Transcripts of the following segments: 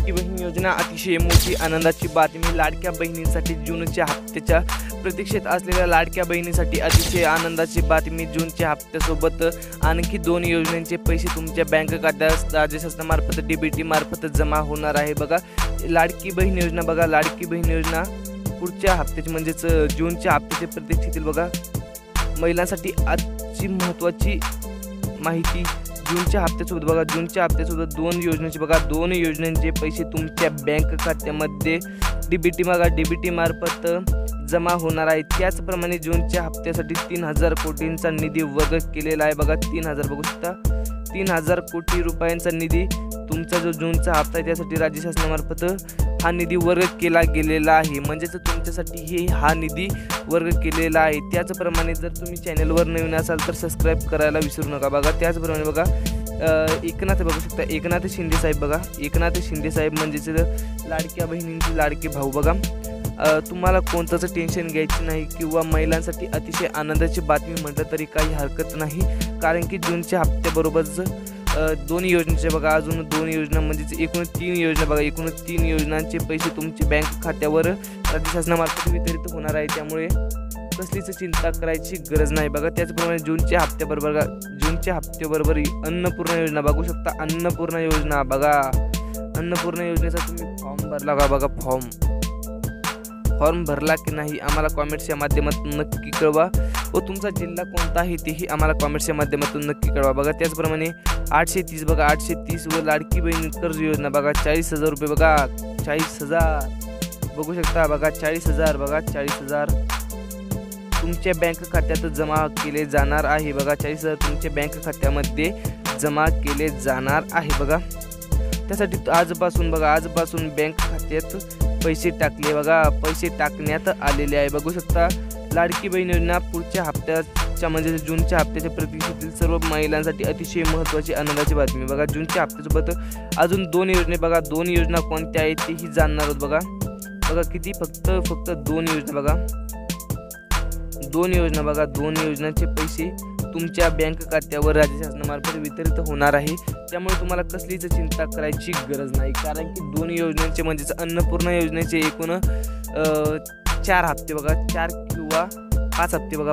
लाडकी बहीण योजना अतिशय मोठी आनंदाची बातमी। लाडक्या बहिणींसाठी जूनच्या हप्त्याच्या प्रतीक्षेत असलेल्या लाडक्या बहिणीसाठी अतिशय आनंदाची बातमी। जूनच्या हप्त्यासोबत आणखी 2 योजनांचे पैसे तुमच्या बँक खात्यात राज्य शासनामार्फत डीबीटी मार्फत जमा होणार आहे। बघा लाडकी बहीण योजना, बघा लाडकी बहीण योजना पुढच्या हप्त्याची म्हणजेच जूनच्या हप्त्याच्या प्रतीक्षेतील बघा महिलांसाठी आजची महत्त्वाची माहिती। जूनच्या हप्त्यासोबत बघा जूनच्या हप्त्यासोबत 2 योजनांचे बघा 2 योजनांचे पैसे तुमच्या बँक खात्यामध्ये डीबीटी मार्फत जमा होणार आहे। त्याचप्रमाणे जूनच्या हप्त्यासाठी 3000 कोटींचा निधी वर्ग केलेला आहे। बघा 3000 बघू शकता 3000 कोटी रुपयांचा निधी तुमचा जो जूनचा हप्ता आहे त्यासाठी राज्य शासनामार्फत हा निधी वर्ग केला गेलेला आहे। म्हणजेच तुमच्यासाठी हा निधी वर्ग केलेला आहे। त्याचप्रमाणे जर तुम्ही चॅनलवर नवीन असाल तर सबस्क्राईब करायला विसरू नका। बघा त्याचप्रमाणे बघा एकनाथ बघू शकता एकनाथ शिंदे साहेब, बघा एकनाथ शिंदे साहेब म्हणजेच लाडक्या बहिणींचे लाडके भाऊ। बघा तुम्हाला कोणतंच टेन्शन घ्यायचं नाही किंवा महिलांसाठी अतिशय आनंदाची बातमी म्हटलं तरी काही हरकत नाही, कारण की जूनच्या हप्त्याबरोबरच 2 योजनेचे बघा अजून 2 योजना म्हणजेच एकूण 3 योजना बघा एकूण 3 योजनांचे पैसे तुमच्या बँक खात्यावर राज्य शासनामार्फत वितरित होणार आहे। त्यामुळे कसलीच चिंता करायची गरज नाही। बघा त्याचप्रमाणे जूनच्या हप्त्याबरोबर अन्नपूर्णा योजना बघू शकता। अन्नपूर्णा योजना बघा अन्नपूर्णा योजनेचा तुम्ही फॉर्म भरला का? बघा फॉर्म भरला की नाही आम्हाला कॉमेंट्सच्या माध्यमातून नक्की कळवा व तुमचा जिल्हा कोणता आहे तेही आम्हाला कॉमेंट्सच्या माध्यमातून नक्की कळवा। बघा त्याचप्रमाणे 830 बघा 830 व लाडकी बहीण कर्ज योजना बघा 40,000 रुपये बघा 40,000 बघू शकता। बघा 40,000 बघा 40,000 तुमच्या बँक खात्यात जमा केले जाणार आहे। बघा 40,000 तुमच्या बँक खात्यामध्ये जमा केले जाणार आहे। बघा त्यासाठी आजपासून बँक खात्यात पैसे टाकले बघा पैसे टाकण्यात आलेले आहे। बघू शकता लाडकी बहीण योजना पुढच्या हप्त्याच्या म्हणजे जूनच्या हप्त्याच्या प्रतीक्षेतील सर्व महिलांसाठी अतिशय महत्त्वाची आनंदाची बातमी। बघा जूनच्या हप्त्यासोबत अजून 2 योजने बघा 2 योजना कोणत्या आहेत तेही जाणणार आहोत। बघा किती फक्त 2 योजना बघा 2 योजना बघा 2 योजनांचे पैसे तुमच्या बँक खात्यावर राज्य शासनामार्फत वितरित होणार आहे। त्यामुळे तुम्हाला कसलीच चिंता करायची गरज नाही, कारण की 2 योजनांचे म्हणजेच अन्नपूर्णा योजनेचे एकूण 4 हप्ते बघा 4 किंवा 5 हप्ते बघा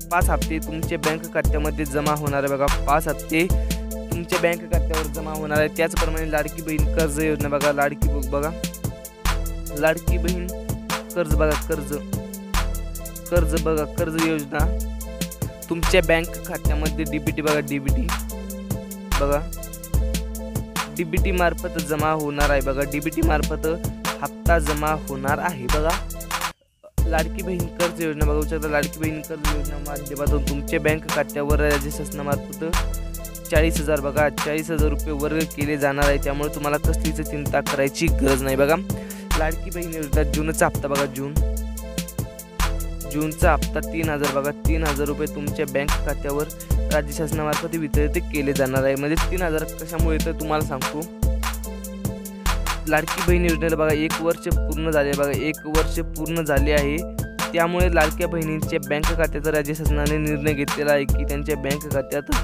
5 हप्ते तुमच्या बँक खात्यामध्ये जमा होणार आहे। बघा 5 हप्ते तुमच्या बँक खात्यावर जमा होणार आहे। त्याचप्रमाणे लाडकी बहीण कर्ज योजना बघा लाडकी बहीण कर्ज बघा कर्ज योजना तुमच्या बँक खात्यामध्ये डीबीटी मार्फत जमा होणार आहे। बघा डीबीटी मार्फत हप्ता जमा होणार आहे। बघा लाडकी बहीण कर्ज योजना बघू शकता। लाडकी बहीण कर्ज योजना माध्यमातून तुमच्या बँक खात्यावर राज्य शासनामार्फत 40,000 बघा 40,000 रुपये वर्ग केले जाणार आहे। त्यामुळे तुम्हाला कसलीच चिंता करायची गरज नाही। बघा लाडकी बहीण योजना जूनचा हप्ता बघा जूनचा हप्ता 3000 बघा 3000 रुपये तुमच्या बँक खात्यावर राज्य शासनामार्फत वितरित केले जाणार आहे। म्हणजे 3000 कशामुळे तर तुम्हाला सांगतो, लाडकी बहीण योजनेला बघा 1 वर्ष पूर्ण झाले बघा 1 वर्ष पूर्ण झाले आहे। त्यामुळे लाडक्या बहिणींच्या बँक खात्याचा राज्य शासनाने निर्णय घेतलेला आहे की त्यांच्या बँक खात्यात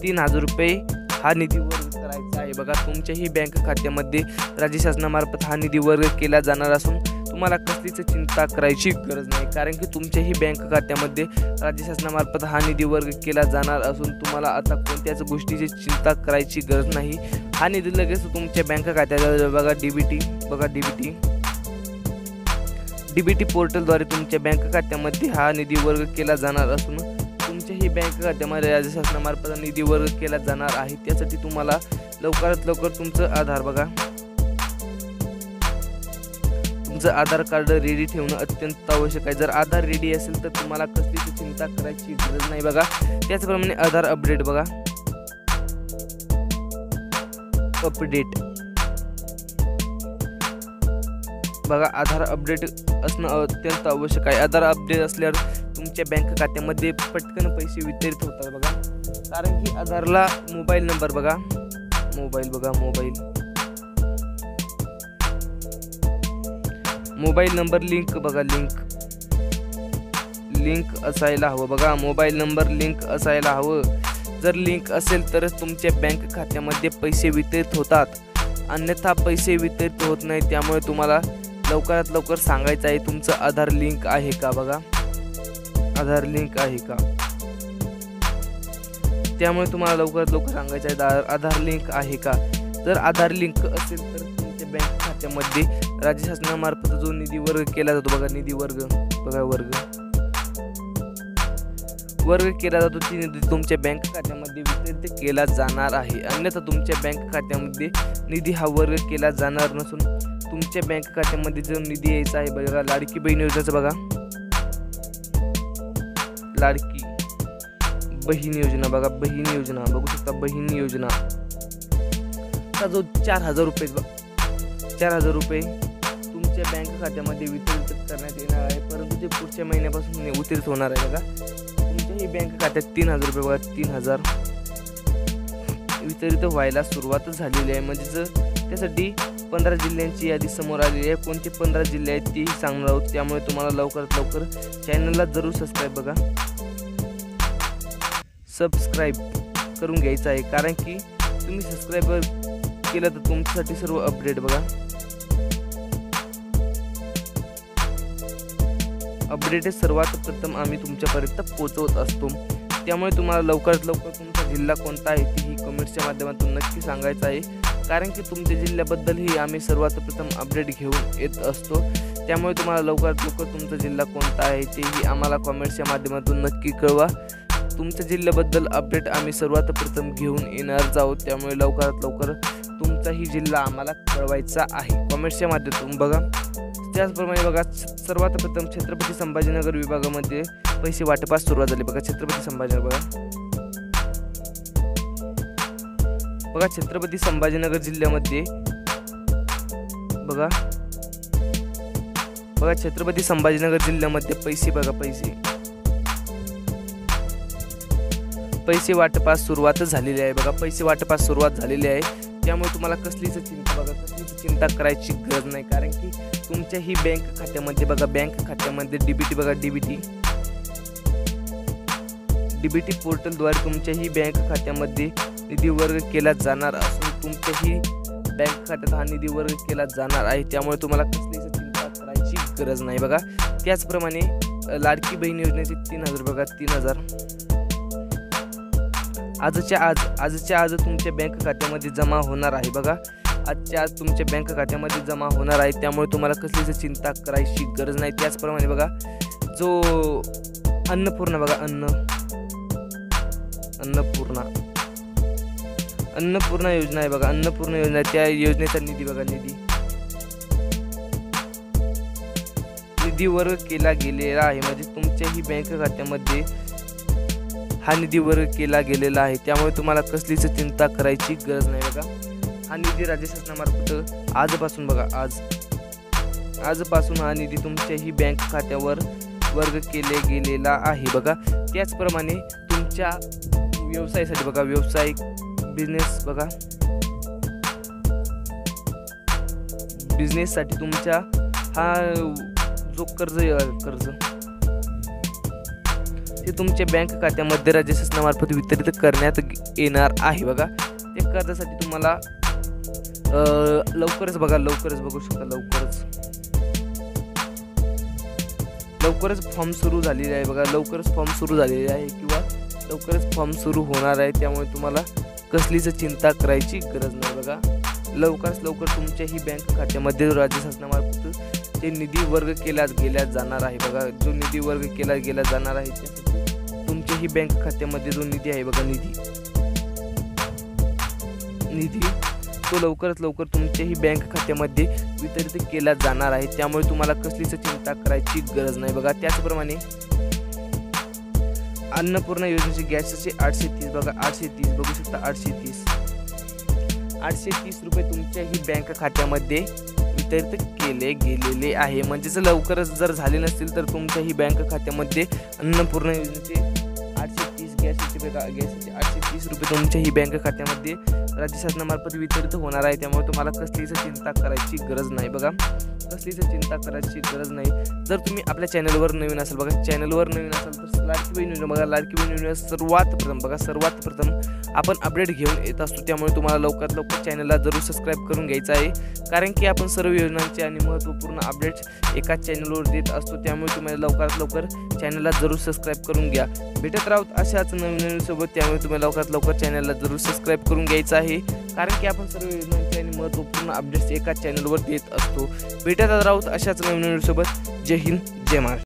3000 रुपये हा निधी वर्ग करायचा आहे। बघा तुमच्याही बँक खात्यामध्ये राज्य शासनामार्फत हा निधी वर्ग केला जाणार असून तुम्हाला कसलीच चिंता करायची गरज नाही, कारण की तुमच्याही बँक खात्यामध्ये राज्य शासनामार्फत हा निधी वर्ग केला जाणार असून तुम्हाला आता कोणत्याच गोष्टीची चिंता करायची गरज नाही। हा निधी लगेच तुमच्या बँक खात्यात बघा डीबीटी पोर्टलद्वारे तुमच्या बँक खात्यामध्ये हा निधी वर्ग केला जाणार असून तुमच्याही बँक खात्यामध्ये राज्य शासनामार्फत निधी वर्ग केला जाणार आहे। त्यासाठी तुम्हाला लवकरात लवकर तुमचं आधार कार्ड रेडी ठेवणं अत्यंत आवश्यक आहे। जर आधार रेडी असेल तर तुम्हाला कसलीच चिंता करायची गरज नाही। बघा त्याचप्रमाणे आधार अपडेट बघा आधार अपडेट असणं अत्यंत आवश्यक आहे। आधार अपडेट असल्यावर तुमच्या बँक खात्यामध्ये पटकन पैसे वितरित होतात। बघा कारण की आधारला मोबाईल नंबर बघा मोबाईल नंबर लिंक बघा लिंक असायला हवं। बघा मोबाईल नंबर लिंक असायला हवं। जर लिंक असेल तर तुमच्या बँक खात्यामध्ये पैसे वितरित होतात। अन्यथा पैसे वितरित होत नाही। त्यामुळे तुम्हाला लवकरात लवकर सांगायचं आहे तुमचं आधार लिंक आहे का, बघा आधार लिंक आहे का। त्यामुळे तुम्हाला लवकरात लवकर सांगायचं आहे आधार लिंक आहे का। जर आधार लिंक असेल तर तुमच्या बँक खात्यामध्ये राज्य शासनामार्फत जो निधी वर्ग केला जातो, बघा निधी वर्ग, बघा वर्ग केला जातो, ती निधी तुमच्या बँक खात्यामध्ये वितरित केला जाणार आहे। अन्यथा तुमच्या बँक खात्यामध्ये निधी हा वर्ग केला जाणार नसून तुमच्या बँक खात्यामध्ये जो निधी यायचा आहे, बघा लाडकी बहीण योजनेचा, बघा लाडकी बहीण योजना, बघा बहीण योजना बघू शकता, बहीण योजना चा जो 4,000 रुपये, 4,000 रुपये तुमच्या बँक खात्यामध्ये वितरित करण्यात येणार आहे, परंतु ते पुढच्या महिन्यापासून वितरित होणार आहे। बघा तुमच्याही बँक खात्यात 3,000 रुपये, बघा 3,000 वितरित व्हायला सुरुवात झालेली आहे। म्हणजेच त्यासाठी 15 जिल्ह्यांची यादी समोर आलेली आहे। कोणते 15 जिल्हे आहेत तेही सांगणार आहोत। त्यामुळे तुम्हाला लवकरात लवकर चॅनलला जरूर सबस्क्राईब करून घ्यायचं आहे, कारण की तुम्ही सबस्क्राईब केलं तर तुमच्यासाठी सर्व अपडेट, बघा अपडेट सर्वात प्रथम आम्ही तुमच्यापर्यंत पोहोचवत असतो। त्यामुळे तुम्हाला लवकरात लवकर तुमचा जिल्हा कोणता आहे तेही कमेंट्सच्या माध्यमातून नक्की सांगायचं आहे, कारण की तुमच्या जिल्ह्याबद्दलही आम्ही सर्वात प्रथम अपडेट घेऊन येत असतो। त्यामुळे तुम्हाला लवकरात लवकर तुमचा जिल्हा कोणता आहे तेही आम्हाला कमेंट्सच्या माध्यमातून नक्की कळवा। तुमच्या जिल्ह्याबद्दल अपडेट आम्ही सर्वात प्रथम घेऊन येणार आहोत। त्यामुळे लवकरात लवकर तुमचाही जिल्हा आम्हाला कळवायचा आहे कमेंट्सच्या माध्यमातून, बघा त्याचप्रमाणे बघा सर्वात प्रथम छत्रपती संभाजीनगर विभागामध्ये पैसे वाटपास सुरुवात झाली। बघा छत्रपती संभाजीनगर, बघा छत्रपती संभाजीनगर जिल्ह्यामध्ये, बघा छत्रपती संभाजीनगर जिल्ह्यामध्ये पैसे, बघा पैसे वाटपास सुरुवात झालेली आहे। बघा पैसे वाटपास सुरुवात झालेली आहे। त्यामुळे तुम्हाला कसलीच चिंता करायची गरज नाही, कारण की तुमच्याही बँक खात्यामध्ये, बघा बँक खात्यामध्ये डीबीटी, बघा डीबीटी पोर्टलद्वारे तुमच्याही बँक खात्यामध्ये निधी वर्ग केला जाणार असून तुमच्याही बँक खात्यात हा निधी वर्ग केला जाणार आहे। त्यामुळे तुम्हाला कसलीच चिंता करायची गरज नाही। बघा त्याचप्रमाणे लाडकी बहीण योजनेचे 3,000, बघा 3,000 आजच्या आज तुमच्या बँक खात्यामध्ये जमा होणार आहे। बघा आजच्या आज तुमच्या बँक खात्यामध्ये जमा होणार आहे। त्यामुळे तुम्हाला कसलीच चिंता करायची गरज नाही। त्याचप्रमाणे बघा जो अन्नपूर्णा, बघा अन्नपूर्णा योजना आहे, बघा अन्नपूर्णा योजना, त्या योजनेचा निधी, बघा निधी वर्ग केला गेलेला आहे। म्हणजे तुमच्याही बँक खात्यामध्ये हा निधी वर्ग केला गेलेला आहे। त्यामुळे तुम्हाला कसलीच चिंता करायची गरज नाही। बघा हा निधी राज्य शासनामार्फत आजपासून, बघा आजपासून हा निधी तुमच्याही बँक खात्यावर वर्ग केले गेलेला आहे। बघा त्याचप्रमाणे तुमच्या व्यवसायासाठी, बघा व्यावसायिक बिझनेस, बघा बिझनेससाठी तुमच्या हा जो कर्ज ते तुमच्या बँक खात्यामध्ये राज्य शासनामार्फत वितरित करण्यात येणार आहे। बघा त्या कर्जासाठी तुम्हाला लवकरच बघू शकता, लवकरच फॉर्म सुरू झालेले आहे। बघा लवकरच फॉर्म सुरू झालेले आहे किंवा लवकरच फॉर्म सुरू होणार आहे। त्यामुळे तुम्हाला कसलीच चिंता करायची गरज नाही। बघा लवकरात लवकर तुमच्याही बँक खात्यामध्ये राज्य शासनामार्फत ते निधी वर्ग केला जाणार आहे। बघा जो निधी वर्ग केला जाणार आहे त्यासाठी तुमच्याही बँक खात्यामध्ये जो निधी आहे, बघा निधी तो लवकरात लवकर तुमच्याही बँक खात्यामध्ये वितरित केला जाणार आहे। त्यामुळे तुम्हाला कसलीच चिंता करायची गरज नाही। बघा त्याचप्रमाणे अन्नपूर्णा योजनेचे गॅसचे 830, बघा 830 बघू शकता, 830 रुपये तुमच्याही बँक खात्यामध्ये वितरित केले गेलेले आहे। म्हणजेच लवकरच जर झाले नसतील तर तुमच्याही बँक खात्यामध्ये अन्नपूर्णा योजनेचे 830 गॅसचे गॅसचे 830 रुपये तुमच्याही बँक खात्यामध्ये राज्य शासनामार्फत वितरित होणार आहे। त्यामुळे तुम्हाला कसलीच चिंता करायची गरज नाही बघा, कसलीच चिंता करायची गरज नाही। जर तुम्ही आपल्या चॅनलवर नवीन असाल बघा, चॅनलवर नवीन असाल तर लाडकी बहीण योजना बघा, लाडकी बहीण योजना सर्वात प्रथम आपण अपडेट घेऊन येत असतो। त्यामुळे तुम्हाला लवकरात लवकर चॅनलला जरूर सबस्क्राईब करून घ्यायचं आहे, कारण की आपण सर्व योजनांचे आणि महत्त्वपूर्ण अपडेट्स एकाच चॅनलवर देत असतो। त्यामुळे तुम्हाला लवकरात लवकर चॅनलला जरूर सबस्क्राईब करून घ्या। भेटत राहू अशाच नवीन सोबत, त्यामुळे तुम्ही लवकरात लवकर चॅनलला जरूर सबस्क्राईब करून घ्यायचं आहे, कारण की आपण सर्व योजनांचे आणि महत्त्वपूर्ण अपडेट्स एकाच चॅनलवर देत असतो। भेटत राहू अशाच नवीन सोबत। जय हिंद, जय महाराष्ट्र।